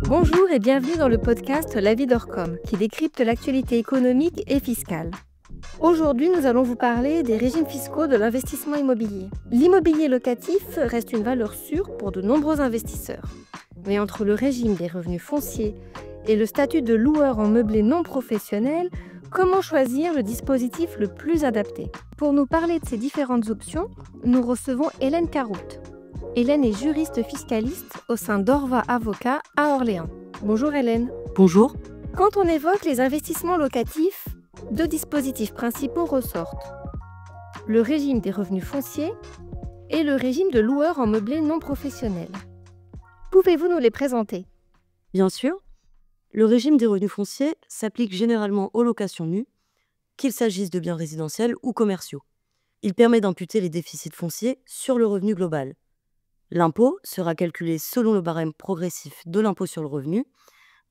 Bonjour et bienvenue dans le podcast La vie d'Orcom, qui décrypte l'actualité économique et fiscale. Aujourd'hui, nous allons vous parler des régimes fiscaux de l'investissement immobilier. L'immobilier locatif reste une valeur sûre pour de nombreux investisseurs. Mais entre le régime des revenus fonciers et le statut de loueur en meublé non professionnel, comment choisir le dispositif le plus adapté? Pour nous parler de ces différentes options, nous recevons Hélène Caroute. Hélène est juriste fiscaliste au sein d'Orva Avocats à Orléans. Bonjour Hélène. Bonjour. Quand on évoque les investissements locatifs, deux dispositifs principaux ressortent. Le régime des revenus fonciers et le régime de loueur en meublé non professionnel. Pouvez-vous nous les présenter? Bien sûr. Le régime des revenus fonciers s'applique généralement aux locations nues, qu'il s'agisse de biens résidentiels ou commerciaux. Il permet d'imputer les déficits fonciers sur le revenu global. L'impôt sera calculé selon le barème progressif de l'impôt sur le revenu,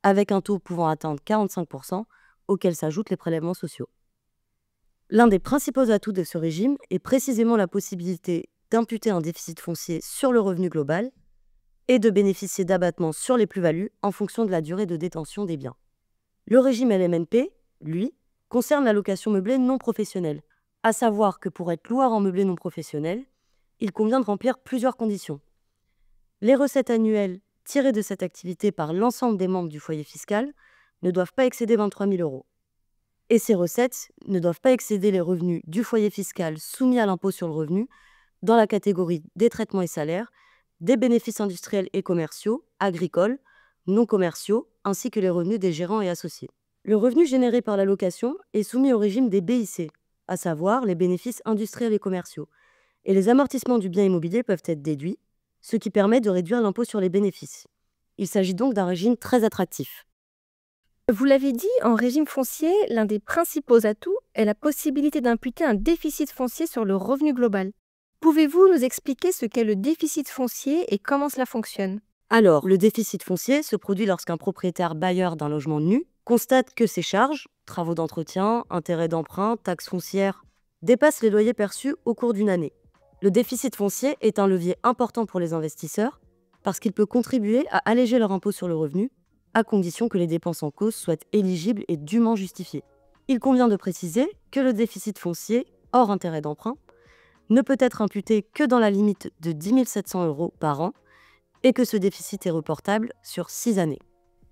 avec un taux pouvant atteindre 45%, auquel s'ajoutent les prélèvements sociaux. L'un des principaux atouts de ce régime est précisément la possibilité d'imputer un déficit foncier sur le revenu global et de bénéficier d'abattements sur les plus-values en fonction de la durée de détention des biens. Le régime LMNP, lui, concerne la location meublée non professionnelle, à savoir que pour être loueur en meublé non professionnel, il convient de remplir plusieurs conditions. Les recettes annuelles tirées de cette activité par l'ensemble des membres du foyer fiscal ne doivent pas excéder 23 000 €. Et ces recettes ne doivent pas excéder les revenus du foyer fiscal soumis à l'impôt sur le revenu dans la catégorie des traitements et salaires, des bénéfices industriels et commerciaux, agricoles, non commerciaux, ainsi que les revenus des gérants et associés. Le revenu généré par la location est soumis au régime des BIC, à savoir les bénéfices industriels et commerciaux, et les amortissements du bien immobilier peuvent être déduits, ce qui permet de réduire l'impôt sur les bénéfices. Il s'agit donc d'un régime très attractif. Vous l'avez dit, en régime foncier, l'un des principaux atouts est la possibilité d'imputer un déficit foncier sur le revenu global. Pouvez-vous nous expliquer ce qu'est le déficit foncier et comment cela fonctionne? Alors, le déficit foncier se produit lorsqu'un propriétaire bailleur d'un logement nu constate que ses charges, travaux d'entretien, intérêts d'emprunt, taxes foncières, dépassent les loyers perçus au cours d'une année. Le déficit foncier est un levier important pour les investisseurs parce qu'il peut contribuer à alléger leur impôt sur le revenu, à condition que les dépenses en cause soient éligibles et dûment justifiées. Il convient de préciser que le déficit foncier, hors intérêt d'emprunt, ne peut être imputé que dans la limite de 10 700 € par an et que ce déficit est reportable sur 6 années.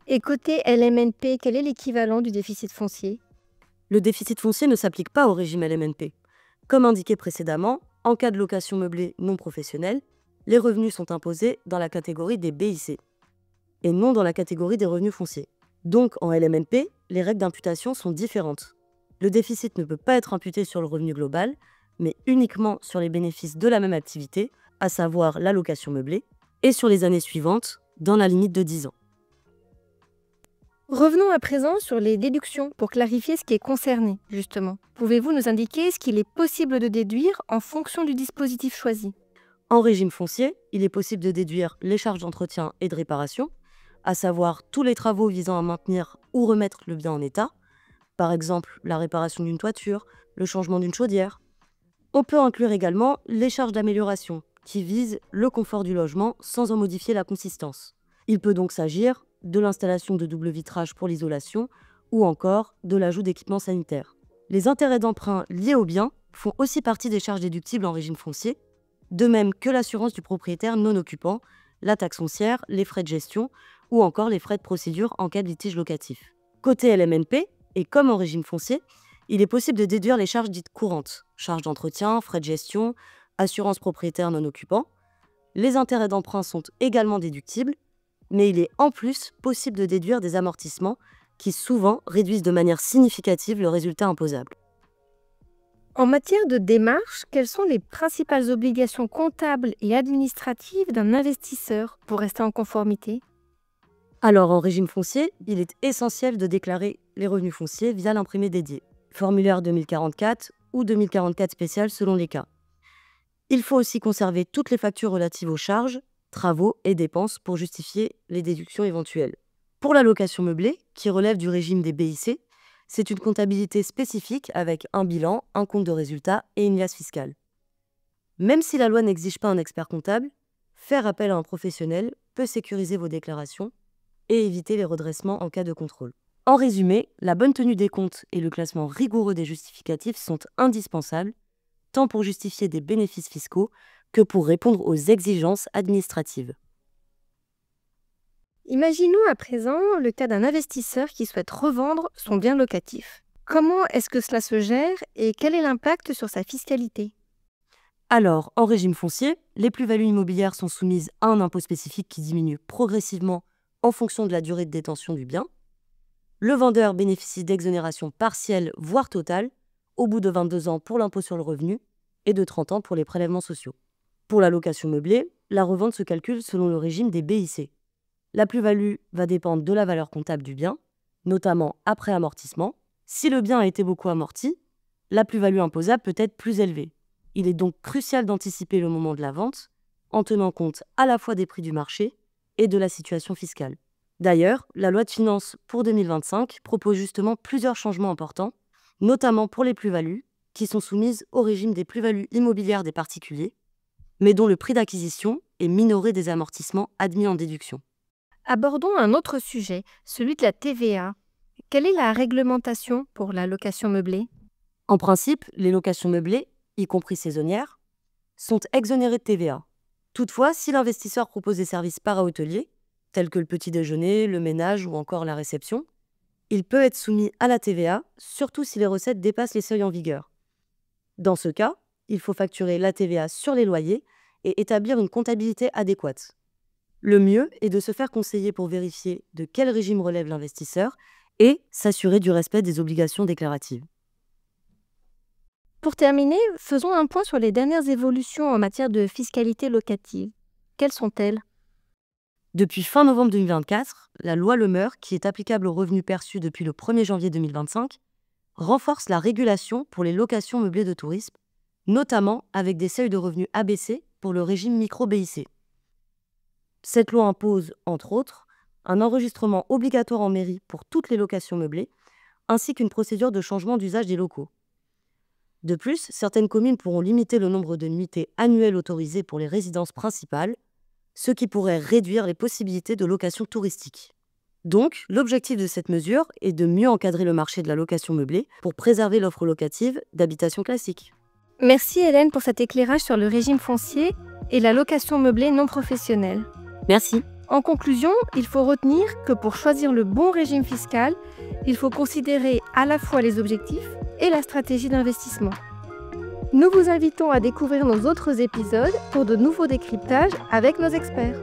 Et côté LMNP, quel est l'équivalent du déficit foncier? Le déficit foncier ne s'applique pas au régime LMNP. Comme indiqué précédemment, en cas de location meublée non professionnelle, les revenus sont imposés dans la catégorie des BIC et non dans la catégorie des revenus fonciers. Donc en LMNP, les règles d'imputation sont différentes. Le déficit ne peut pas être imputé sur le revenu global, mais uniquement sur les bénéfices de la même activité, à savoir la location meublée, et sur les années suivantes, dans la limite de 10 ans. Revenons à présent sur les déductions pour clarifier ce qui est concerné, justement. Pouvez-vous nous indiquer ce qu'il est possible de déduire en fonction du dispositif choisi? En régime foncier, il est possible de déduire les charges d'entretien et de réparation, à savoir tous les travaux visant à maintenir ou remettre le bien en état, par exemple la réparation d'une toiture, le changement d'une chaudière. On peut inclure également les charges d'amélioration, qui visent le confort du logement sans en modifier la consistance. Il peut donc s'agir de l'installation de double vitrage pour l'isolation ou encore de l'ajout d'équipements sanitaires. Les intérêts d'emprunt liés au bien font aussi partie des charges déductibles en régime foncier, de même que l'assurance du propriétaire non occupant, la taxe foncière, les frais de gestion ou encore les frais de procédure en cas de litige locatif. Côté LMNP, et comme en régime foncier, il est possible de déduire les charges dites courantes, charges d'entretien, frais de gestion, assurance propriétaire non occupant. Les intérêts d'emprunt sont également déductibles, mais il est en plus possible de déduire des amortissements qui souvent réduisent de manière significative le résultat imposable. En matière de démarche, quelles sont les principales obligations comptables et administratives d'un investisseur pour rester en conformité? Alors en régime foncier, il est essentiel de déclarer les revenus fonciers via l'imprimé dédié, formulaire 2044 ou 2044 spécial selon les cas. Il faut aussi conserver toutes les factures relatives aux charges, travaux et dépenses pour justifier les déductions éventuelles. Pour la location meublée, qui relève du régime des BIC, c'est une comptabilité spécifique avec un bilan, un compte de résultat et une liasse fiscale. Même si la loi n'exige pas un expert comptable, faire appel à un professionnel peut sécuriser vos déclarations et éviter les redressements en cas de contrôle. En résumé, la bonne tenue des comptes et le classement rigoureux des justificatifs sont indispensables, tant pour justifier des bénéfices fiscaux que pour répondre aux exigences administratives. Imaginons à présent le cas d'un investisseur qui souhaite revendre son bien locatif. Comment est-ce que cela se gère et quel est l'impact sur sa fiscalité? Alors, en régime foncier, les plus-values immobilières sont soumises à un impôt spécifique qui diminue progressivement en fonction de la durée de détention du bien. Le vendeur bénéficie d'exonérations partielles, voire totales, au bout de 22 ans pour l'impôt sur le revenu et de 30 ans pour les prélèvements sociaux. Pour la location meublée, la revente se calcule selon le régime des BIC. La plus-value va dépendre de la valeur comptable du bien, notamment après amortissement. Si le bien a été beaucoup amorti, la plus-value imposable peut être plus élevée. Il est donc crucial d'anticiper le moment de la vente en tenant compte à la fois des prix du marché et de la situation fiscale. D'ailleurs, la loi de finances pour 2025 propose justement plusieurs changements importants, notamment pour les plus-values, qui sont soumises au régime des plus-values immobilières des particuliers, mais dont le prix d'acquisition est minoré des amortissements admis en déduction. Abordons un autre sujet, celui de la TVA. Quelle est la réglementation pour la location meublée? En principe, les locations meublées, y compris saisonnières, sont exonérées de TVA. Toutefois, si l'investisseur propose des services para-hôteliers, tels que le petit déjeuner, le ménage ou encore la réception, il peut être soumis à la TVA, surtout si les recettes dépassent les seuils en vigueur. Dans ce cas, il faut facturer la TVA sur les loyers et établir une comptabilité adéquate. Le mieux est de se faire conseiller pour vérifier de quel régime relève l'investisseur et s'assurer du respect des obligations déclaratives. Pour terminer, faisons un point sur les dernières évolutions en matière de fiscalité locative. Quelles sont-elles? Depuis fin novembre 2024, la loi Le Meur, qui est applicable aux revenus perçus depuis le 1er janvier 2025, renforce la régulation pour les locations meublées de tourisme, notamment avec des seuils de revenus abaissés pour le régime micro-BIC. Cette loi impose, entre autres, un enregistrement obligatoire en mairie pour toutes les locations meublées, ainsi qu'une procédure de changement d'usage des locaux. De plus, certaines communes pourront limiter le nombre de nuitées annuelles autorisées pour les résidences principales, ce qui pourrait réduire les possibilités de location touristique. Donc, l'objectif de cette mesure est de mieux encadrer le marché de la location meublée pour préserver l'offre locative d'habitation classique. Merci Hélène pour cet éclairage sur le régime foncier et la location meublée non professionnelle. Merci. En conclusion, il faut retenir que pour choisir le bon régime fiscal, il faut considérer à la fois les objectifs et la stratégie d'investissement. Nous vous invitons à découvrir nos autres épisodes pour de nouveaux décryptages avec nos experts.